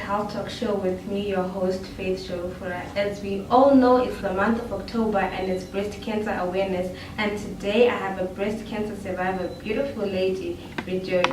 Health Talk Show with me, your host, Faith Shorufura. As we all know, it's the month of October and it's Breast Cancer Awareness. And today I have a breast cancer survivor, beautiful lady, Rejoice.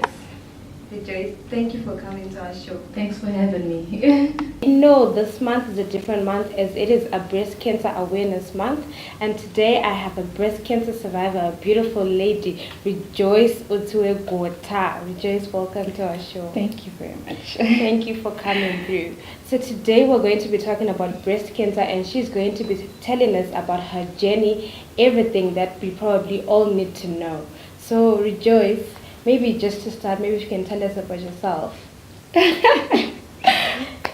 Rejoice, thank you for coming to our show. Thanks for having me. No, this month is a different month as it is a Breast Cancer Awareness Month. And today I have a breast cancer survivor, a beautiful lady, Rejoice Utsiwegota. Rejoice, welcome to our show. Thank you very much. Thank you for coming through. So today we're going to be talking about breast cancer, and she's going to be telling us about her journey, everything that we probably all need to know. So Rejoice, maybe just to start, maybe you can tell us about yourself.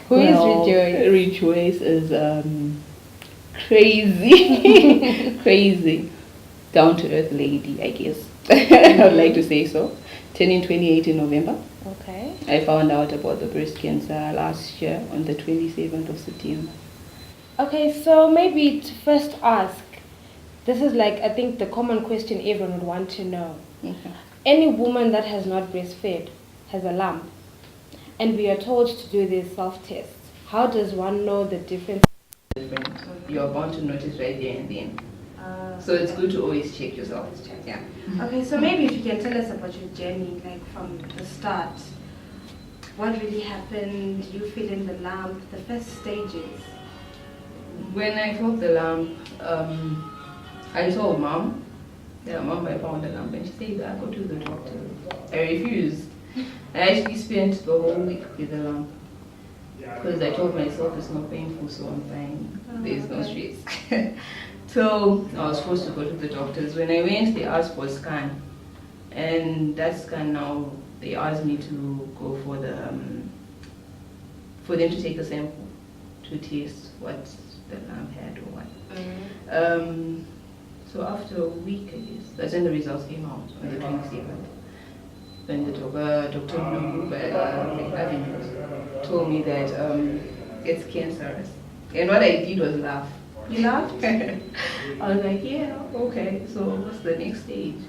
Who is Rejoice? Rejoice is crazy, crazy, down-to-earth lady, I guess. I would like to say so. Turning 28 in November. Okay. I found out about the breast cancer last year on the 27th of September. Okay, so maybe to first ask, this is like, I think, the common question everyone would want to know. Okay. Any woman that has not breastfed has a lump, and we are told to do these self-tests. How does one know the difference? You're bound to notice right there and then. So it's good to always check yourself. Yeah. Okay, so maybe if you can tell us about your journey, like from the start. What really happened? You feeling the lump, the first stages? When I felt the lump, I told mom. Yeah, mom, I found a lump, and she said, I go to the doctor. I refused. I actually spent the whole week with the lump because I told myself it's not painful, so I'm fine. There's no stress. So I was forced to go to the doctors. When I went, they asked for a scan, and that scan now they asked me to go for them to take a sample to test what the lump had or what. So after a week, I guess, that's when the results came out on the 27th. When the Dr. Blue told me that it's cancerous. And what I did was laugh. You laughed? I was like, yeah, okay, so what's the next stage?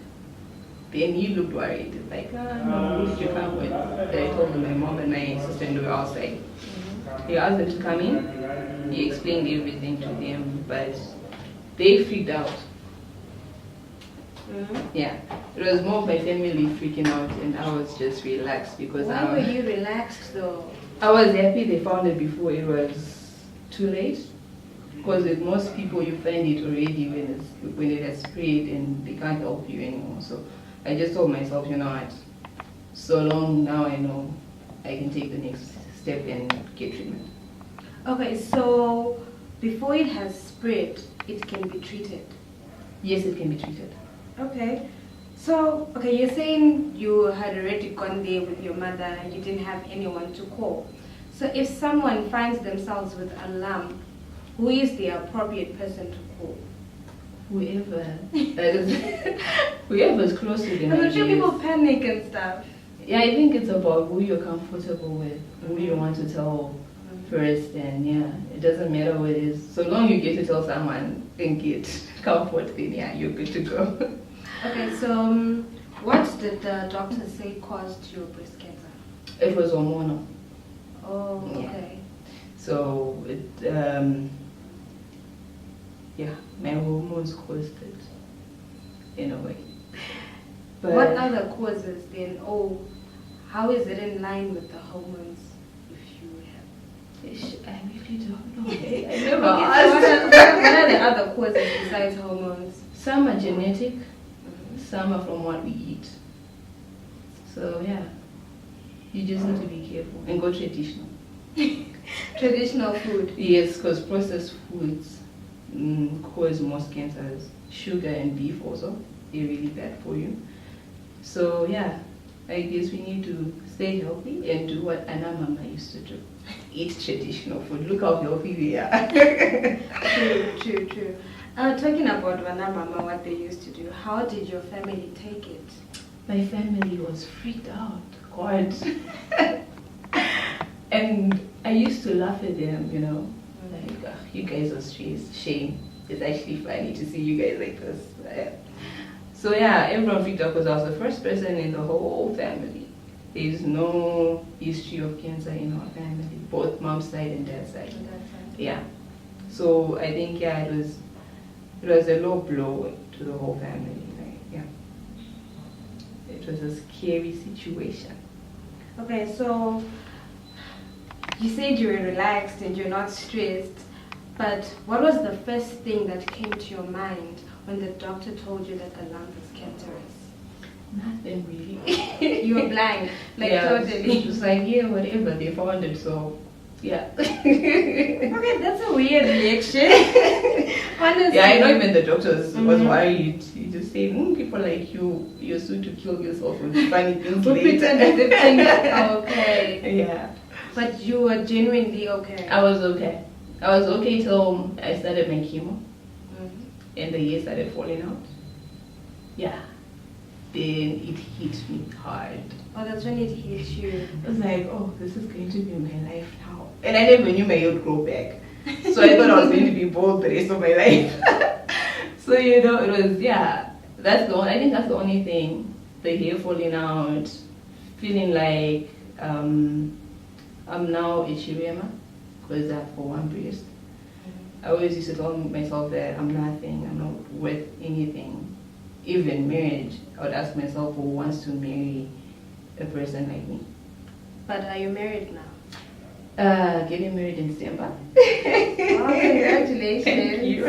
Then he looked worried, like, no, who did you come with? Then I told him my mom and my sister-in-law were outside. He asked them to come in. He explained everything to them, but they freaked out. Yeah, it was more my family freaking out, and I was just relaxed because Why were you relaxed though? I was happy they found it before it was too late. Because with most people, you find it already when it has spread and they can't help you anymore. So I just told myself, you know what, so long now I know I can take the next step and get treatment. Okay, so before it has spread, it can be treated? Yes, it can be treated. Okay. So, okay, you're saying you had already gone there with your mother, you didn't have anyone to call. So if someone finds themselves with a lump, who is the appropriate person to call? Whoever. Whoever is close to them. I'm sure people panic and stuff. Yeah, I think it's about who you're comfortable with, who you want to tell first, and yeah, it doesn't matter what it is. So long you get to tell someone and get comfort, then yeah, you're good to go. Okay, so what did the doctor say caused your breast cancer? It was hormonal. Oh, okay. Yeah. So it, yeah, my hormones caused it in a way. But what other causes then? Oh, how is it in line with the hormones if you have? I really don't know. I never So what are the other causes besides hormones? Some are genetic, some are from what we eat. So yeah, you just need to be careful and go traditional. Traditional food? Yes, because processed foods cause most cancers. Sugar and beef also, they're really bad for you. So yeah, I guess we need to stay healthy and do what Anna Mama used to do. Eat traditional food. Look how healthy we are. True. Talking about Anna Mama, what they used to do, how did your family take it? My family was freaked out. God. And I used to laugh at them, you know. Like, you guys are stressed. Shame. It's actually funny to see you guys like this. So yeah, everyone freaked out because I was the first person in the whole family There's no history of cancer in our family, both mom's side and dad's side. Yeah. So I think it was a low blow to the whole family. Like, yeah. It was a scary situation. Okay, so you said you were relaxed and you're not stressed, but what was the first thing that came to your mind when the doctor told you that the lump is cancerous? Nothing really. You were blank, like yeah, totally. It was like, yeah, whatever, they found it, so yeah. Okay, that's a weird reaction. Honestly. Yeah, I know even the doctor was worried. He just said, people like you're soon to kill yourself with funny things Who later. pretended the thing okay. Yeah. But you were genuinely okay. I was okay. I was okay till I started my chemo. And the hair started falling out. Yeah. Then it hit me hard. Oh, that's when it hit you. I was like, oh, this is going to be my life now. And I never knew my hair would grow back. So I thought I was going to be bald the rest of my life. So, it was, I think that's the only thing. The hair falling out, feeling like I'm now Utsiwegota because I have for one breast. I always used to tell myself that I'm nothing, I'm not worth anything. Even marriage, I would ask myself who wants to marry a person like me. But are you married now? Getting married in December. Oh, congratulations. Thank you.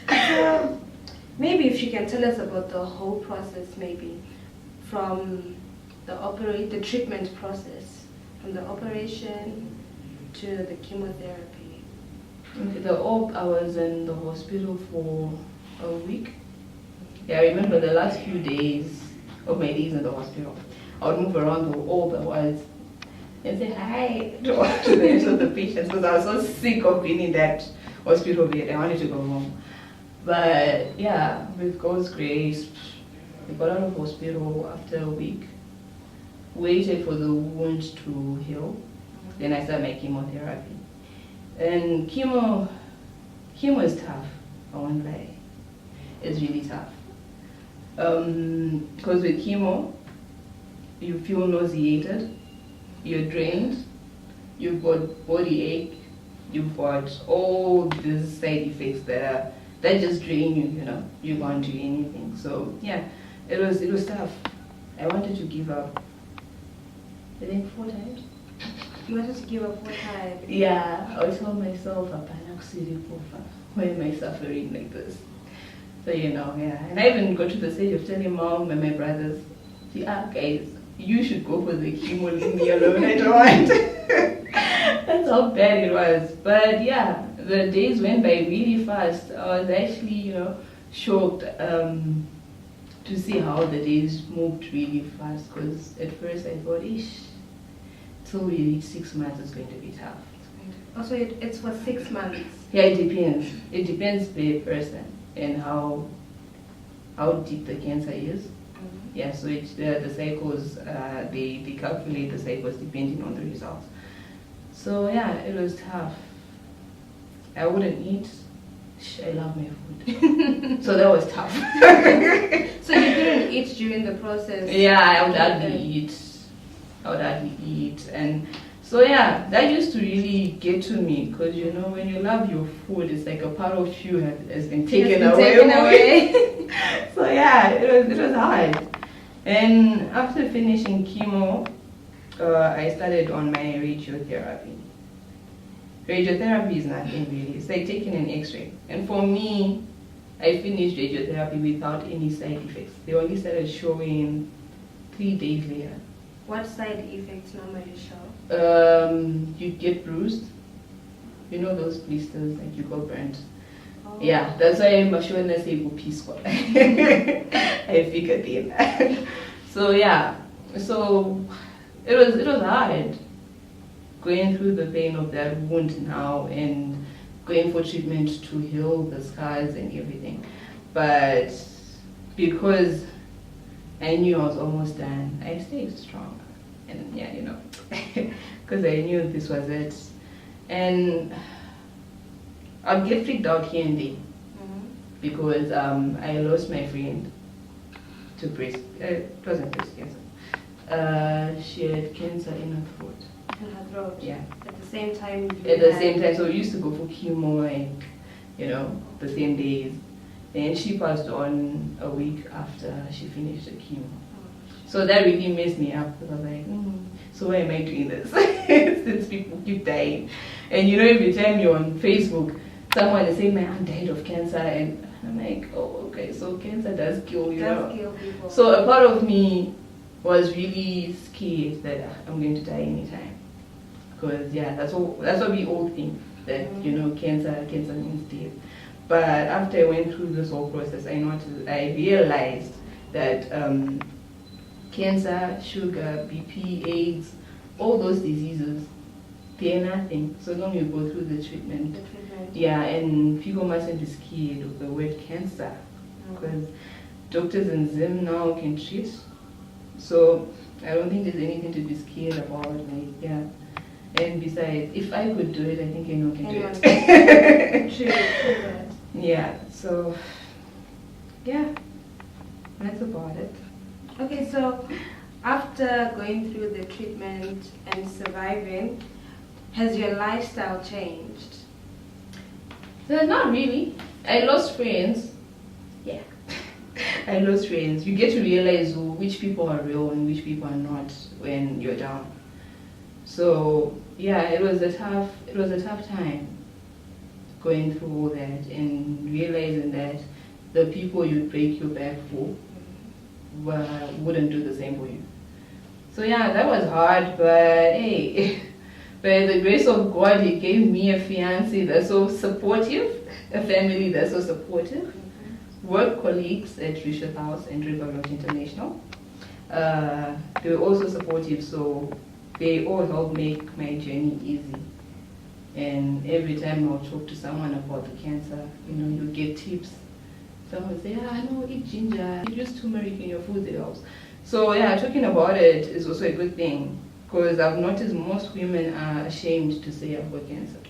So, maybe if you can tell us about the whole process, maybe from the treatment process, from the operation to the chemotherapy. Okay, I was in the hospital for a week. Yeah, I remember the last few days of my days in the hospital. I would move around the all the wards and say hi to the rest of the patients because I was so sick of being in that hospital bed. I wanted to go home. But yeah, with God's grace, we got out of hospital after a week. Waited for the wound to heal. Then I started my chemotherapy. And chemo is tough, I won't lie. It's really tough. Because with chemo, you feel nauseated, you're drained, you've got body ache, you've got all these side effects that just drain you, you can't do anything. So yeah, it was tough. I wanted to give up, I think 4 times. You wanted to give up 4 times? Yeah, I would tell myself, why am I suffering like this? So, yeah. And I even got to the stage of telling mom and my brothers, guys, you should go for the chemo, leave me alone, I don't want. That's how bad it was. But yeah, the days went by really fast. I was actually, shocked to see how the days moved really fast because at first I thought, till we reach 6 months it's going to be tough. Also, it's for 6 months. Yeah, it depends. It depends per person and how deep the cancer is. Yeah, so the cycles, they calculate the cycles depending on the results. So yeah, it was tough. I wouldn't eat. I love my food. So that was tough. So you couldn't eat during the process? Yeah, I would hardly eat. And so yeah, that used to really get to me because when you love your food, it's like a part of you has been taken away. So yeah, it was hard. And after finishing chemo, I started on my radiotherapy. Radiotherapy is nothing really. It's like taking an X-ray. And for me, I finished radiotherapy without any side effects. They only started showing 3 days later. What side effects normally show? You get bruised. Those blisters, like you got burnt. Oh. Yeah, that's why I'm sure I say go peace. I figured it. So yeah, so it was hard going through the pain of that wound now and going for treatment to heal the scars and everything. But because I knew I was almost done, I stayed strong. And yeah, because I knew this was it. And I'd get freaked out here and there because I lost my friend to breast, it wasn't breast cancer, She had cancer in her throat. In her throat. Yeah. At the same time. At the same time, so we used to go for chemo, like, you know, the same days. And she passed on a week after she finished the chemo. So that really messed me up because I was like, so why am I doing this? Since people keep dying. And you know, every time you're on Facebook, someone is saying, my aunt died of cancer. And I'm like, oh, okay, so cancer does kill, you know. Kill people. So a part of me was really scared that I'm going to die anytime. Because, yeah, that's what we all think, that, you know, cancer means death. But after I went through this whole process, I realized that cancer, sugar, BP, AIDS, all those diseases, they're nothing so long you go through the treatment. Yeah, and people mustn't be scared of the word cancer because doctors in Zim now can treat. So I don't think there's anything to be scared about. Like, yeah. And besides, if I could do it, I think anyone can do it. True. Yeah, so, yeah, that's about it. Okay, so after going through the treatment and surviving, has your lifestyle changed? Not really. I lost friends. Yeah. I lost friends. You get to realize which people are real and which people are not when you're down. So, yeah, it was a tough time going through all that and realizing that the people you break your back for wouldn't do the same for you. So yeah, that was hard, but hey, by the grace of God, He gave me a fiancé that's so supportive, a family that's so supportive, work colleagues at Richard House and Riverlock International. They were also supportive, so they all helped make my journey easy. And every time I'll talk to someone about the cancer, you know, you'll get tips. Someone will say, no, eat ginger, you use turmeric in your food, it helps. So yeah, talking about it is also a good thing because I've noticed most women are ashamed to say I've got cancer.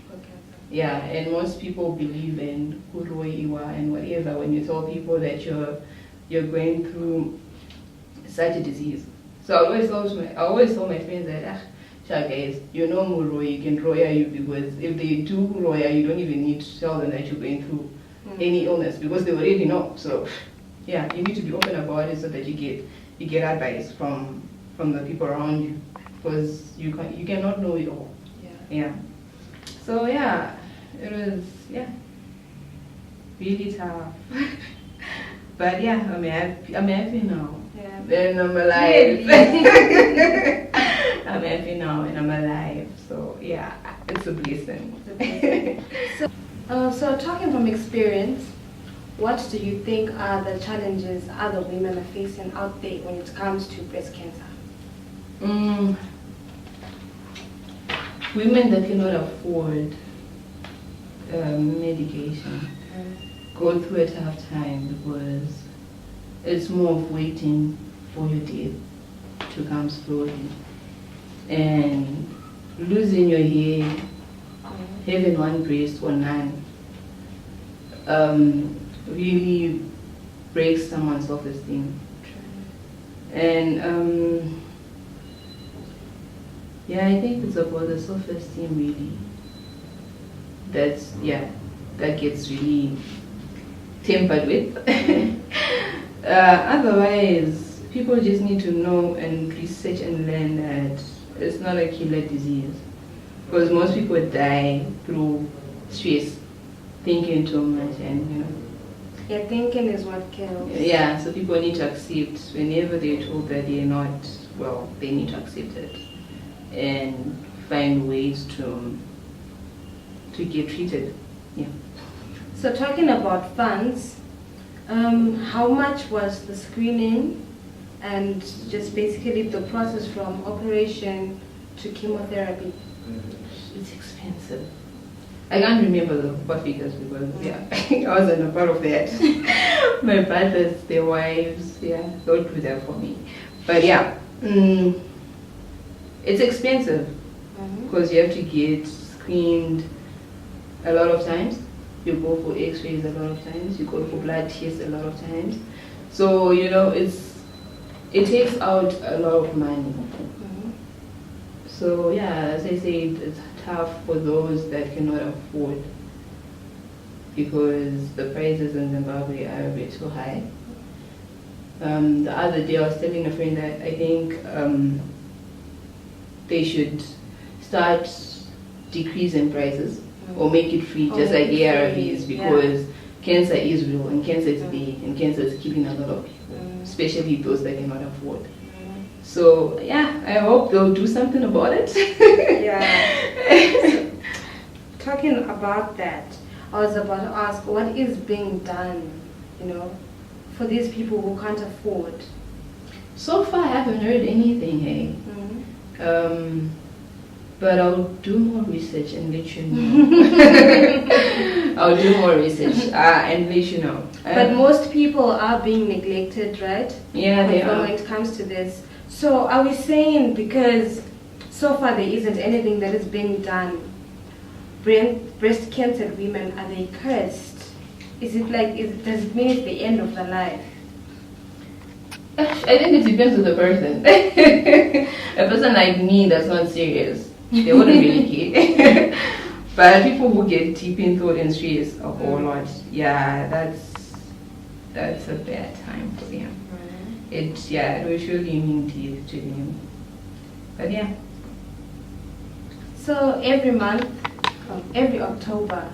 Yeah, and most people believe in kuroiwa and whatever when you tell people that you're going through such a disease. So I always tell my friends that, guys, you know Muroi can roya you because if they do roya, you don't even need to tell them that you're going through any illness because they already know. So yeah, you need to be open about it so that you get advice from the people around you because you cannot know it all. Yeah. So yeah, it was really tough. But yeah, I'm happy now. Yeah. And I'm alive. I'm happy now and I'm alive. So yeah, it's a blessing. So talking from experience, what do you think are the challenges other women are facing out there when it comes to breast cancer? Women that cannot afford medication go through a tough time because it's more of waiting for your death to come slowly. And losing your hair, having one breast or none, really breaks someone's self-esteem. And yeah, I think it's about the self-esteem really. That gets really tempered with. Otherwise, people just need to know and research and learn that it's not a killer disease. Because most people die through stress, thinking too much and, you know. Yeah, thinking is what kills. Yeah, so people need to accept, whenever they're told that they're not well, they need to accept it and find ways to get treated. Yeah. So talking about funds, how much was the screening and just basically the process from operation to chemotherapy? It's expensive. I can't remember what figures because I wasn't a part of that. My brothers, their wives, don't do that for me. But it's expensive because you have to get screened a lot of times. You go for x-rays a lot of times. You go for blood tests a lot of times. So, you know, it's it takes out a lot of money. So yeah, as I said, it's tough for those that cannot afford, because the prices in Zimbabwe are a bit too high. The other day I was telling a friend that I think they should start decreasing prices or make it free, just like ARVs, because cancer is real and cancer is big and cancer is killing a lot of people, especially those that cannot afford. So yeah, I hope they'll do something about it. Yeah. Talking about that, I was about to ask, what is being done, for these people who can't afford? So far, I haven't heard anything, hey. But I'll do more research and let you know. I'll do more research and let you know. But most people are being neglected, right? Yeah, they are. When it comes to this. So are we saying, because so far there isn't anything that is being done, breast cancer women, are they cursed? Is it like, does it mean it's the end of their life? I think it depends on the person. A person like me that's not serious, they wouldn't really care. But people who get deep in thought and stress a whole lot, yeah, that's a bad time for them. It will surely mean death to them. But yeah. So every month, every October,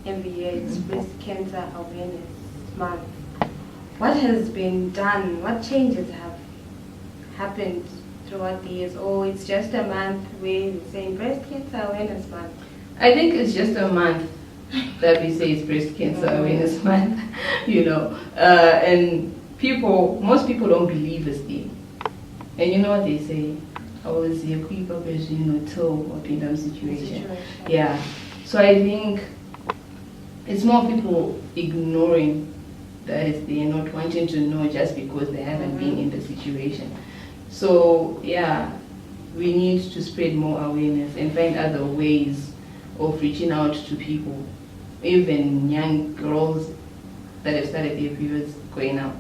every year, it's Breast Cancer Awareness Month. What has been done? What changes have happened throughout the years? Or it's just a month where we're saying Breast Cancer Awareness Month? I think it's just a month that we say it's Breast Cancer Awareness Month, and most people don't believe this thing. And you know what they say? I was a quick operation till a pin situation. Yeah. So I think it's more people ignoring that they're not wanting to know just because they haven't been in the situation. So yeah, we need to spread more awareness and find other ways of reaching out to people, even young girls that have started their periods going out,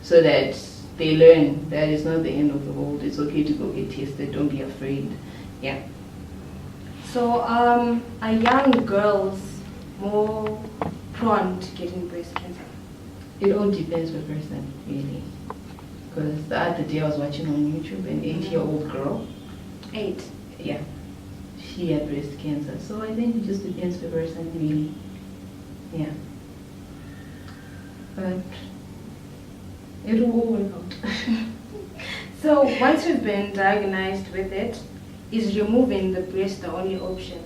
so that they learn that it's not the end of the world. It's okay to go get tested. Don't be afraid. Yeah. So are young girls more prone to getting breast cancer? It all depends on the person, really. Because the other day I was watching on YouTube an 8-year-old girl. 8? Yeah. She had breast cancer. So I think it just depends on the person, really. Yeah. But it will all work out. So once you've been diagnosed with it, is removing the breast the only option?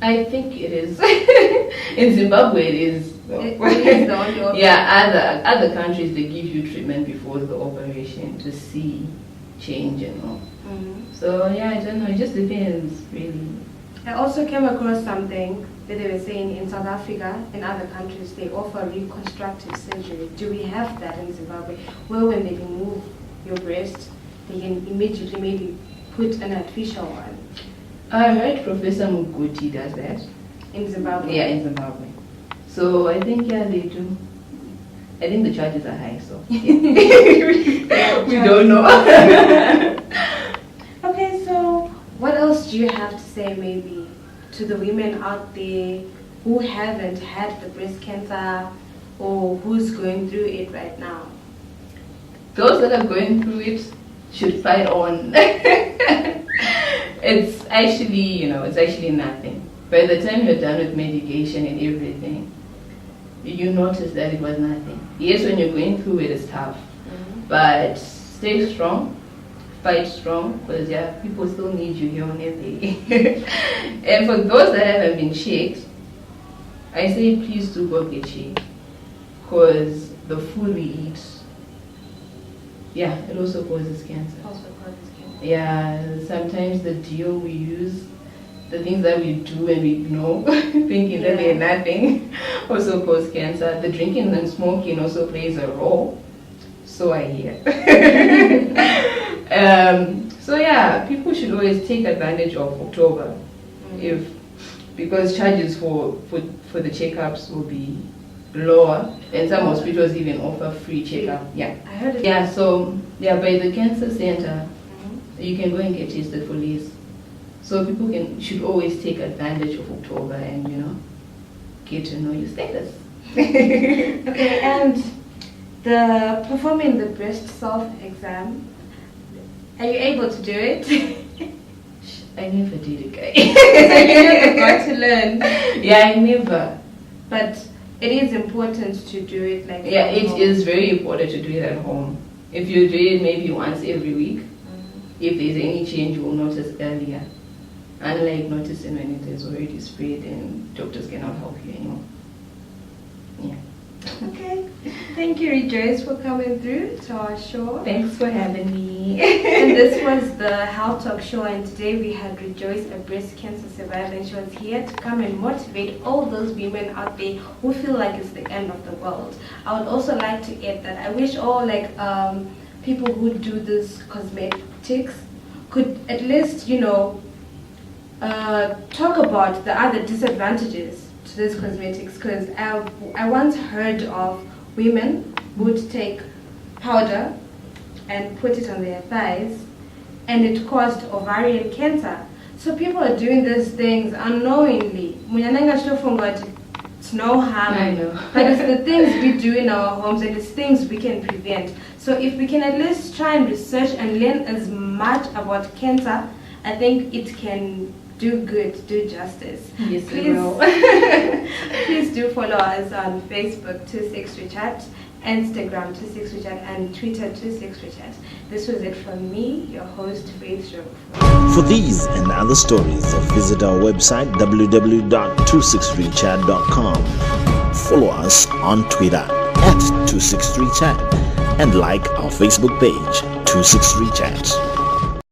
I think it is. In Zimbabwe, it is. It is the only option. Yeah, other countries, they give you treatment before the operation to see change and all. So yeah, I don't know. It just depends, really. I also came across something that they were saying in South Africa and other countries they offer reconstructive surgery. Do we have that in Zimbabwe? Where when they remove your breast, they can immediately maybe put an artificial one? I heard Professor Mugoti does that. In Zimbabwe? Yeah, in Zimbabwe. So I think, yeah, they do. I think the charges are high, so yeah. We don't know. Okay, so what else do you have to say maybe to the women out there who haven't had the breast cancer or who's going through it right now? Those that are going through it should fight on. It's actually, it's actually nothing. By the time you're done with medication and everything, you notice that it was nothing. Yes, when you're going through it, it's tough. But stay strong, fight strong, because people still need you here on every. And for those that haven't been checked, I say please do go get checked, because the food we eat, it also causes cancer. Yeah, sometimes the deal we use, the things that we do and we ignore, thinking that they're nothing, also cause cancer. The drinking and smoking also plays a role. So I hear. So yeah, people should always take advantage of October, because charges for the checkups will be lower, and some hospitals even offer free checkup. Yeah. I heard it. Yeah, so by the cancer center, you can go and get tested for less. So people should always take advantage of October and get to know your status. Okay, and the performing the breast self-exam, are you able to do it? I never did it, guys. So you never got to learn. Yeah, I never. But it is important to do it like Yeah, it home. is very important to do it at home. If you do it maybe once every week, if there's any change, you will notice earlier. Unlike noticing when it is already spread and doctors cannot help you anymore. Yeah. Okay. Thank you, Rejoice, for coming through to our show. Thanks for having me. And this was the Health Talk Show, and today we had Rejoice, a breast cancer survivor, and she was here to come and motivate all those women out there who feel like it's the end of the world. I would also like to add that I wish all people who do this cosmetics could at least talk about the other disadvantages to this cosmetics, because I once heard of women who would take powder and put it on their thighs, and it caused ovarian cancer. So people are doing these things unknowingly. It's no harm. I know. But it's the things we do in our homes, and it's things we can prevent. So if we can at least try and research and learn as much about cancer, I think it can do good, do justice. Yes, Please, it will. please do follow us on Facebook, 26Richard, Instagram, 26Richard, and Twitter, 26Richard. This was it from me, your host, Faith Joe. For these and other stories, visit our website www.26richard.com. Follow us on Twitter @26richard and like our Facebook page, 26richard.